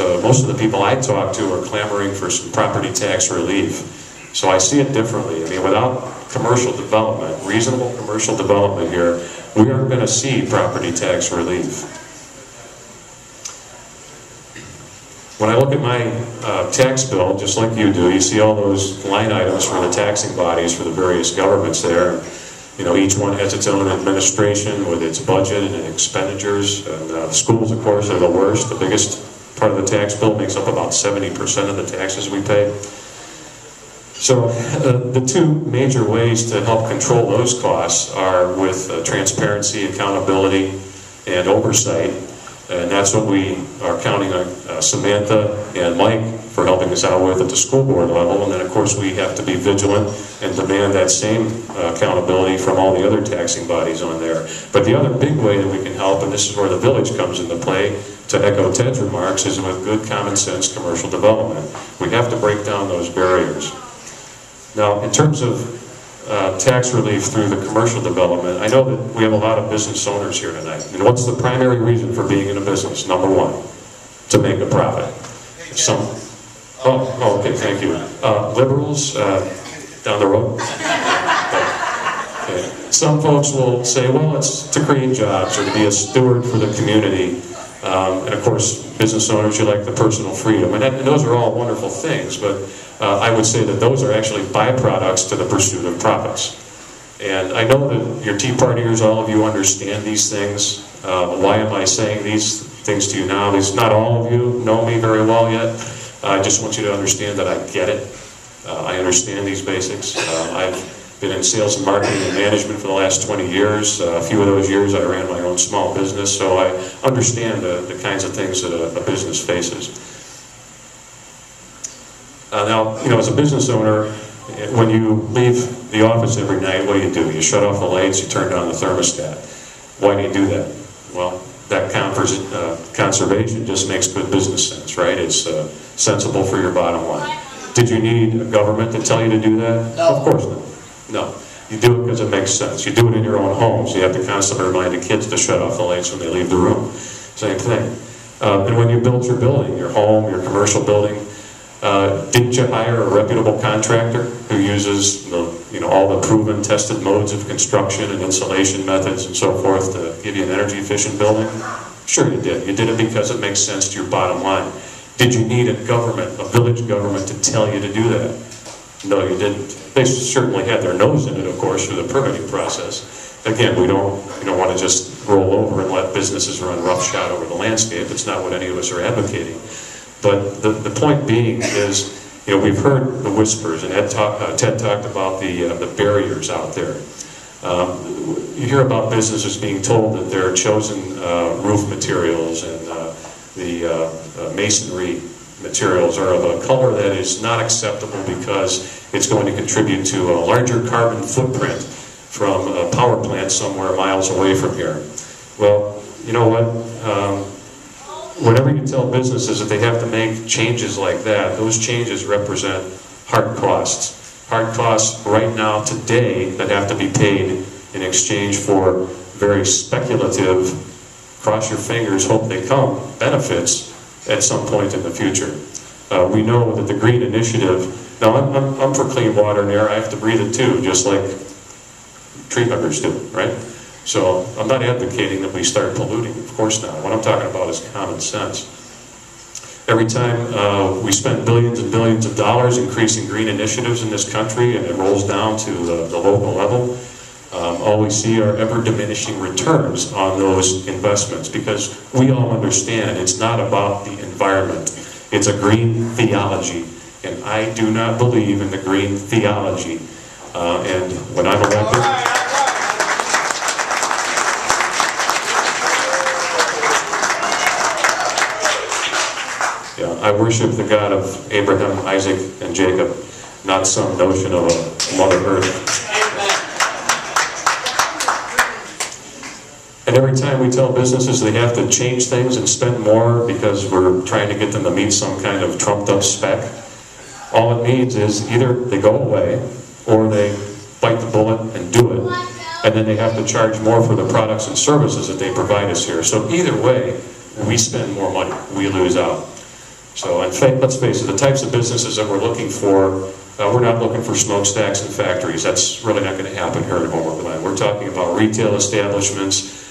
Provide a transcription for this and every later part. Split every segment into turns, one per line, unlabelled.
most of the people I talk to are clamoring for some property tax relief. So I see it differently. I mean, without commercial development, reasonable commercial development here, we aren't going to see property tax relief. When I look at my tax bill, just like you do, you see all those line items for the taxing bodies for the various governments there. You know, each one has its own administration with its budget and expenditures. And schools, of course, are the worst. The biggest part of the tax bill makes up about 70% of the taxes we pay. So the two major ways to help control those costs are with transparency, accountability, and oversight. And that's what we are counting on Samantha and Mike for helping us out with at the school board level. And then, of course, we have to be vigilant and demand that same accountability from all the other taxing bodies on there. But the other big way that we can help, and this is where the village comes into play, to echo Ted's remarks, is with good common sense commercial development. We have to break down those barriers. Now, in terms of tax relief through the commercial development, I know that we have a lot of business owners here tonight. And what's the primary reason for being in a business? Number one, to make a profit. Okay, thank you. Liberals, down the road. Okay. Some folks will say, well, it's to create jobs or to be a steward for the community. And of course, business owners, you like the personal freedom. And those are all wonderful things, but I would say that those are actually byproducts to the pursuit of profits. And I know that your Tea Partiers, all of you understand these things. Why am I saying these things to you now? Because not all of you know me very well yet. I just want you to understand that I get it. I understand these basics. I've been in sales and marketing and management for the last 20 years. A few of those years I ran my own small business, so I understand the kinds of things that a business faces. Now, you know, as a business owner, when you leave the office every night, what do? You shut off the lights, you turn down the thermostat. Why do you do that? Well, that conservation just makes good business sense, right? It's sensible for your bottom line. Did you need a government to tell you to do that?
No.
Of course not. No. You do it because it makes sense. You do it in your own homes. You have to constantly remind the kids to shut off the lights when they leave the room. Same thing. And when you build your building, your home, your commercial building, didn't you hire a reputable contractor who uses all the proven, tested modes of construction and insulation methods and so forth to give you an energy efficient building? Sure you did. You did it because it makes sense to your bottom line. Did you need a government, a village government, to tell you to do that? No, you didn't. They certainly had their nose in it, of course, through the permitting process. Again, we don't want to just roll over and let businesses run roughshod over the landscape. It's not what any of us are advocating. But the point being is, we've heard the whispers, and Ted talked about the barriers out there. You hear about businesses being told that their chosen roof materials and the masonry materials are of a color that is not acceptable because it's going to contribute to a larger carbon footprint from a power plant somewhere miles away from here. Well, you know what? Whenever you tell businesses that they have to make changes like that, those changes represent hard costs. Hard costs right now, today, that have to be paid in exchange for very speculative, cross your fingers, hope they come, benefits at some point in the future. We know that the Green Initiative, now I'm for clean water and air, I have to breathe it too, just like tree huggers do, right? So I'm not advocating that we start polluting, of course not. What I'm talking about is common sense. Every time we spend billions and billions of dollars increasing green initiatives in this country and it rolls down to the local level, all we see are ever diminishing returns on those investments, because we all understand it's not about the environment. It's a green theology, and I do not believe in the green theology. And when I'm elected, I worship the God of Abraham, Isaac, and Jacob, not some notion of a Mother Earth. And every time we tell businesses they have to change things and spend more because we're trying to get them to meet some kind of trumped-up spec, all it means is either they go away or they bite the bullet and do it, and then they have to charge more for the products and services that they provide us here. So either way, we spend more money, we lose out. So, and let's face it, the types of businesses that we're looking for, we're not looking for smokestacks and factories. That's really not going to happen here in Homewood Glen. We're talking about retail establishments,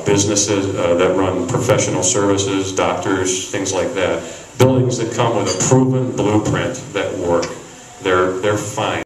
businesses that run professional services, doctors, things like that. Buildings that come with a proven blueprint that work. They're fine.